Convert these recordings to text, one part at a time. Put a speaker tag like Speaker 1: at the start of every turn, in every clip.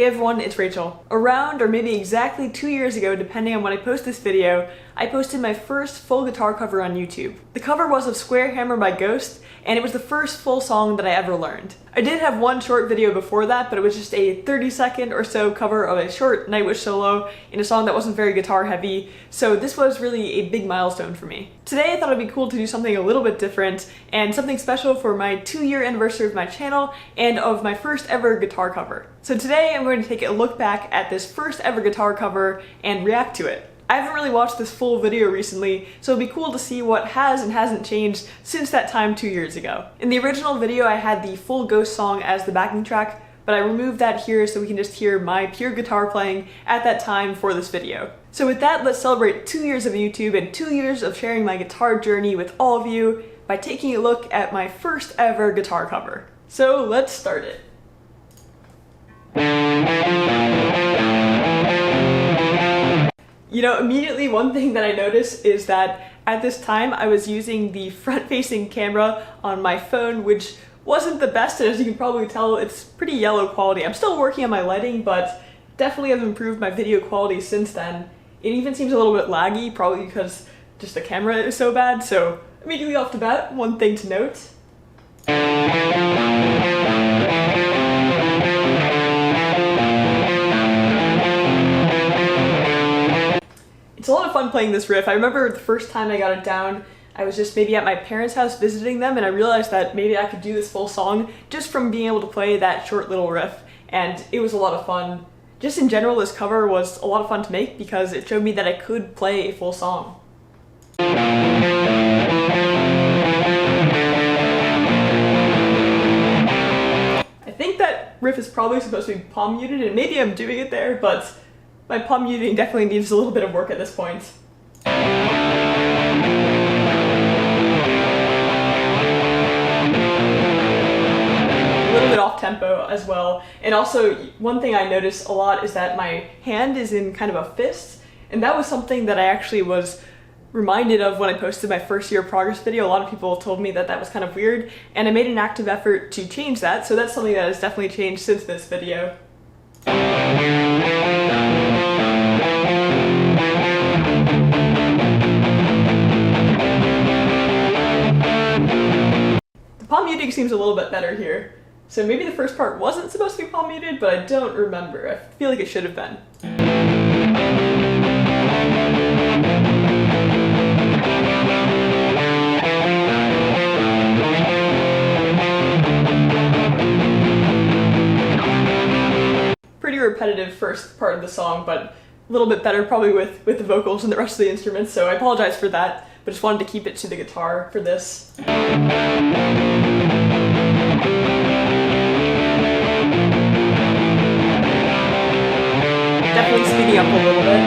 Speaker 1: Hey everyone, it's Rachel. Around or maybe exactly 2 years ago, depending on when I post this video, I posted my first full guitar cover on YouTube. The cover was of Square Hammer by Ghost, and it was the first full song that I ever learned. I did have one short video before that, but it was just a 30-second or so cover of a short Nightwish solo in a song that wasn't very guitar heavy, so this was really a big milestone for me. Today I thought it'd be cool to do something a little bit different, and something special for my 2-year anniversary of my channel and of my first ever guitar cover. So today I'm going to take a look back at this first ever guitar cover and react to it. I haven't really watched this full video recently, so it'd be cool to see what has and hasn't changed since that time 2 years ago. In the original video, I had the full Ghost song as the backing track, but I removed that here so we can just hear my pure guitar playing at that time for this video. So with that, let's celebrate 2 years of YouTube and 2 years of sharing my guitar journey with all of you by taking a look at my first ever guitar cover. So let's start it. You know, immediately one thing that I noticed is that at this time I was using the front-facing camera on my phone, which wasn't the best, and as you can probably tell, it's pretty yellow quality. I'm still working on my lighting, but definitely have improved my video quality since then. It even seems a little bit laggy, probably because just the camera is so bad, so immediately off the bat, one thing to note. It's a lot of fun playing this riff. I remember the first time I got it down, I was just maybe at my parents' house visiting them, and I realized that maybe I could do this full song just from being able to play that short little riff, and it was a lot of fun. Just in general, this cover was a lot of fun to make because it showed me that I could play a full song. I think that riff is probably supposed to be palm muted, and maybe I'm doing it there, but my palm muting definitely needs a little bit of work at this point. A little bit off tempo as well. And also, one thing I notice a lot is that my hand is in kind of a fist, and that was something that I actually was reminded of when I posted my first year progress video. A lot of people told me that that was kind of weird, and I made an active effort to change that, so that's something that has definitely changed since this video. Palm muting seems a little bit better here. So maybe the first part wasn't supposed to be palm muted, but I don't remember. I feel like it should have been. Pretty repetitive first part of the song, but a little bit better probably with the vocals and the rest of the instruments, so I apologize for that, but just wanted to keep it to the guitar for this. Definitely speeding up a little bit.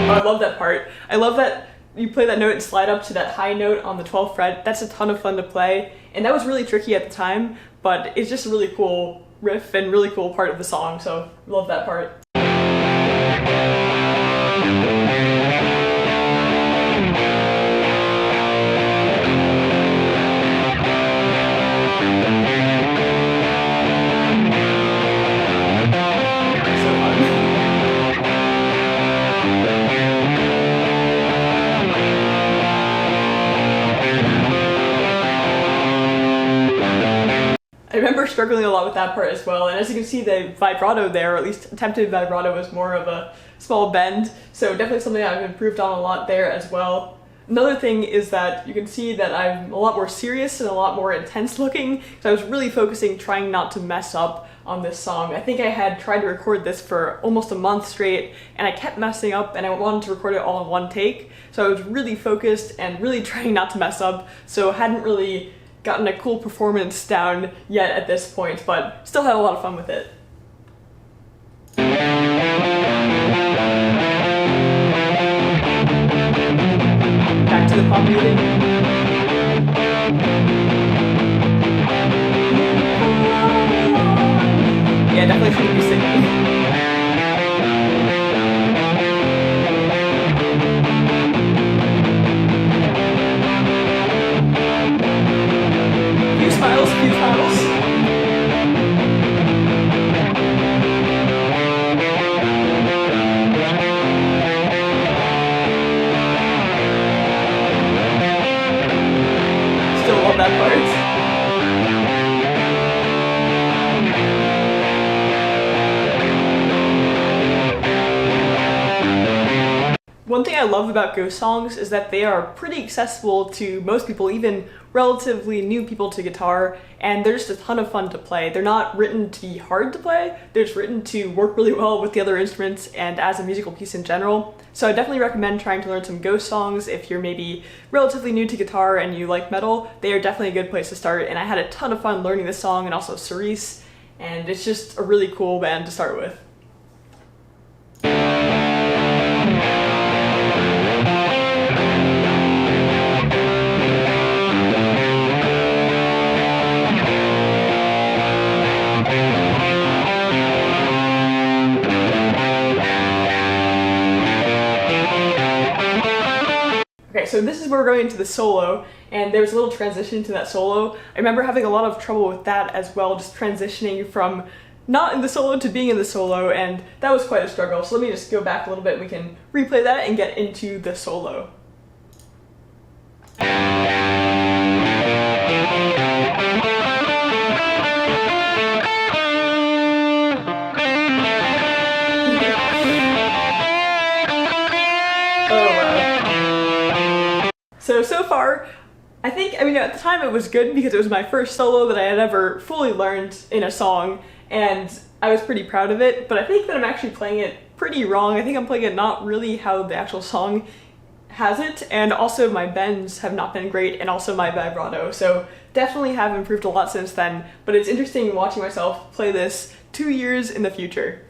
Speaker 1: Oh, I love that part. I love that you play that note and slide up to that high note on the 12th fret. That's a ton of fun to play, and that was really tricky at the time, but it's just a really cool riff and really cool part of the song, so I love that part. I remember struggling a lot with that part as well, and as you can see, the vibrato there, or at least attempted vibrato, was more of a small bend, so definitely something I've improved on a lot there as well. Another thing is that you can see that I'm a lot more serious and a lot more intense looking, so I was really focusing trying not to mess up on this song. I think I had tried to record this for almost a month straight, and I kept messing up, and I wanted to record it all in one take, so I was really focused and really trying not to mess up, so I hadn't really gotten a cool performance down yet at this point, but still had a lot of fun with it. Back to the palm muting. Yeah, definitely shouldn't be singing. few times. Still love that part. One thing I love about ghost songs is that they are pretty accessible to most people, even relatively new people to guitar, and they're just a ton of fun to play. They're not written to be hard to play, they're just written to work really well with the other instruments and as a musical piece in general. So I definitely recommend trying to learn some ghost songs if you're maybe relatively new to guitar and you like metal. They are definitely a good place to start, and I had a ton of fun learning this song and also Cerise, and it's just a really cool band to start with. Okay, so this is where we're going into the solo, and there's a little transition to that solo. I remember having a lot of trouble with that as well, just transitioning from not in the solo to being in the solo, and that was quite a struggle. So let me just go back a little bit and we can replay that and get into the solo. So far, I think, at the time it was good because it was my first solo that I had ever fully learned in a song, and I was pretty proud of it, but I think that I'm actually playing it pretty wrong. I think I'm playing it not really how the actual song has it, and also my bends have not been great, and also my vibrato, so definitely have improved a lot since then, but it's interesting watching myself play this 2 years in the future.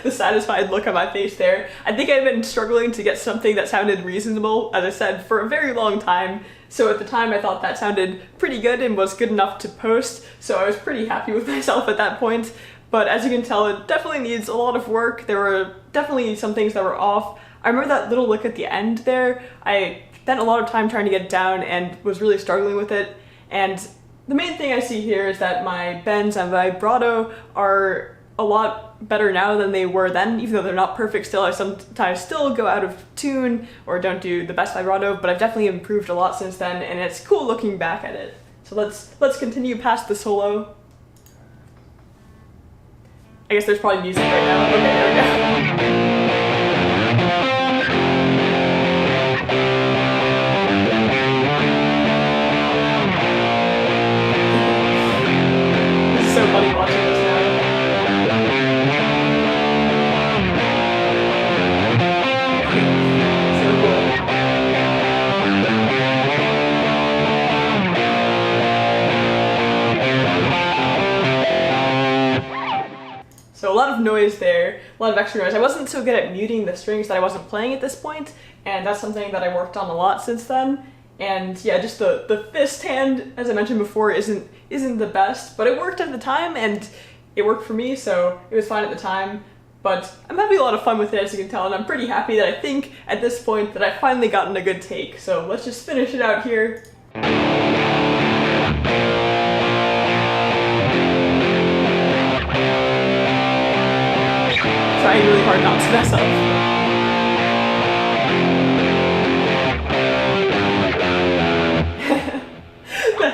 Speaker 1: The satisfied look on my face there. I think I'd been struggling to get something that sounded reasonable, as I said, for a very long time. So at the time I thought that sounded pretty good and was good enough to post, so I was pretty happy with myself at that point. But as you can tell, it definitely needs a lot of work. There were definitely some things that were off. I remember that little lick at the end there. I spent a lot of time trying to get it down and was really struggling with it. And the main thing I see here is that my bends and vibrato are a lot better now than they were then, even though they're not perfect still. I sometimes still go out of tune or don't do the best vibrato, but I've definitely improved a lot since then, and it's cool looking back at it. So let's continue past the solo. I guess there's probably music right now. Okay, there we go. So funny watching this now. So cool. So a lot of noise there, a lot of extra noise. I wasn't so good at muting the strings that I wasn't playing at this point, and that's something that I worked on a lot since then. And yeah, just the fist hand, as I mentioned before, isn't the best, but it worked at the time, and it worked for me, so it was fine at the time. But I'm having a lot of fun with it, as you can tell, and I'm pretty happy that I think at this point that I've finally gotten a good take. So let's just finish it out here. Trying really hard not to mess up.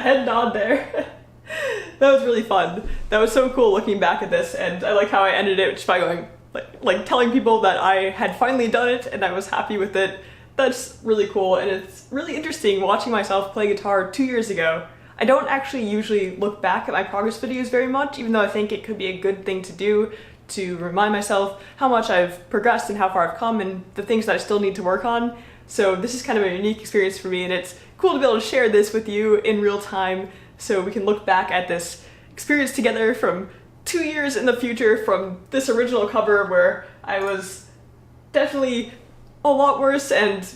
Speaker 1: Head nod there. That was really fun. That was so cool looking back at this, and I like how I ended it just by going like telling people that I had finally done it and I was happy with it. That's really cool, and it's really interesting watching myself play guitar 2 years ago. I don't actually usually look back at my progress videos very much, even though I think it could be a good thing to do to remind myself how much I've progressed and how far I've come and the things that I still need to work on. So this is kind of a unique experience for me, and it's cool to be able to share this with you in real time so we can look back at this experience together from 2 years in the future from this original cover where I was definitely a lot worse and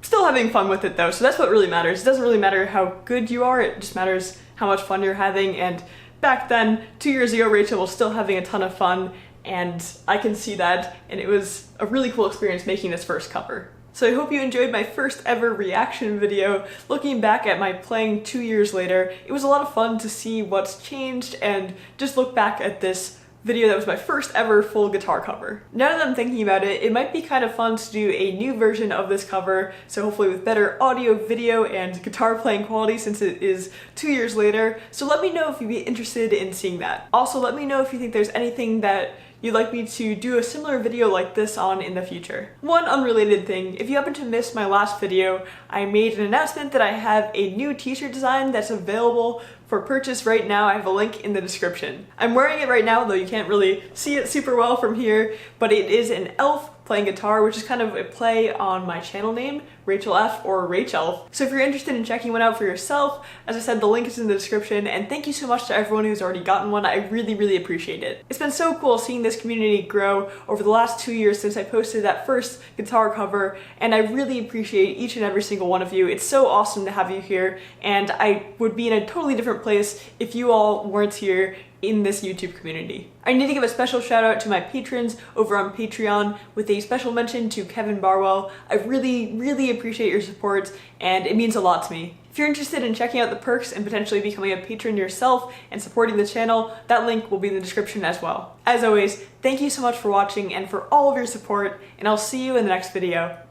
Speaker 1: Still having fun with it though, so that's what really matters. It doesn't really matter how good you are, it just matters how much fun you're having. And back then, 2 years ago, Rachel was still having a ton of fun, and I can see that, and it was a really cool experience making this first cover. So I hope you enjoyed my first ever reaction video. Looking back at my playing 2 years later, it was a lot of fun to see what's changed and just look back at this video that was my first ever full guitar cover. Now that I'm thinking about it, it might be kind of fun to do a new version of this cover, so hopefully with better audio, video, and guitar playing quality since it is 2 years later. So let me know if you'd be interested in seeing that. Also, let me know if you think there's anything that you'd like me to do a similar video like this on in the future. One unrelated thing, if you happen to miss my last video, I made an announcement that I have a new t-shirt design that's available for purchase right now. I have a link in the description. I'm wearing it right now, though you can't really see it super well from here, but it is an elf playing guitar, which is kind of a play on my channel name, Rachelf or Rachelf. So if you're interested in checking one out for yourself, as I said, the link is in the description, and thank you so much to everyone who's already gotten one. I really, really appreciate it. It's been so cool seeing this community grow over the last 2 years since I posted that first guitar cover, and I really appreciate each and every single one of you. It's so awesome to have you here, and I would be in a totally different place if you all weren't here in this YouTube community. I need to give a special shout out to my patrons over on Patreon, with a special mention to Kevin Barwell. I really, really appreciate your support, and it means a lot to me. If you're interested in checking out the perks and potentially becoming a patron yourself and supporting the channel, that link will be in the description as well. As always, thank you so much for watching and for all of your support, and I'll see you in the next video.